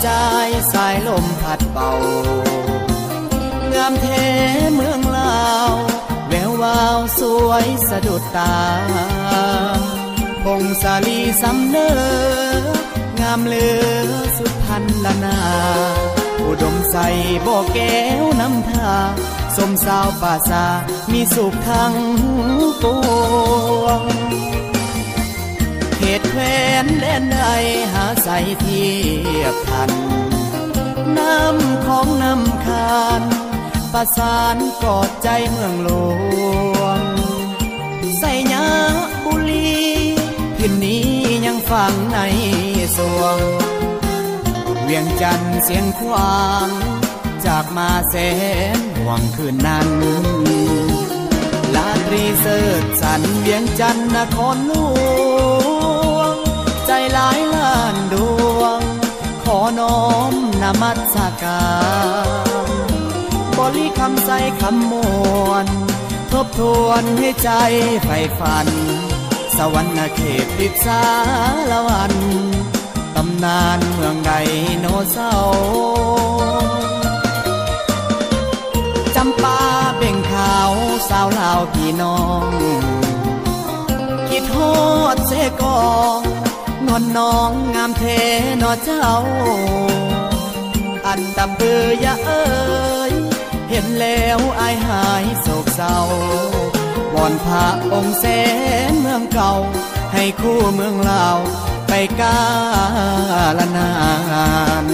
ใจสายลมพัดเป่างามแท้เมืองลาวแวววาวสวยสะดุดตาพงสาลีสำเนองามเลือสุดพันละนาอุดมใสบ่อแก้วน้ำทาสมสาวป่าซามีสุขทั้งปวงเขตแคว้นแดนใดหาใสเทียบทันน้ำของน้ำคานประสานกอดใจเมืองหลวงใส่ยาบุรีถิ่นนี้ยังฝังในสวงเวียงจันทร์เสียงควางจากมาแสนห่วงคืนนั้นลาตรีเสิร์ชสันเวียงจันทร์นครหลวงใจหลายล้านดวงขอน้อมนมัสการบริคำใส่คำมวลทบทวนให้ใจใฝ่ฝันสวรรค์เขตติดสารวันตำนานเมืองไดโนเสาร์จำปาเบ่งขาวสาวลาวพี่น้องคิดฮอดเสกองนวลน้องงามเทนอเจ้าอันดำเบือยะเอ้ยเห็นแล้วอายหายโศกเศร้าวอนพระองค์แสนเมืองเก่าให้คู่เมืองลาวไปกาลนาน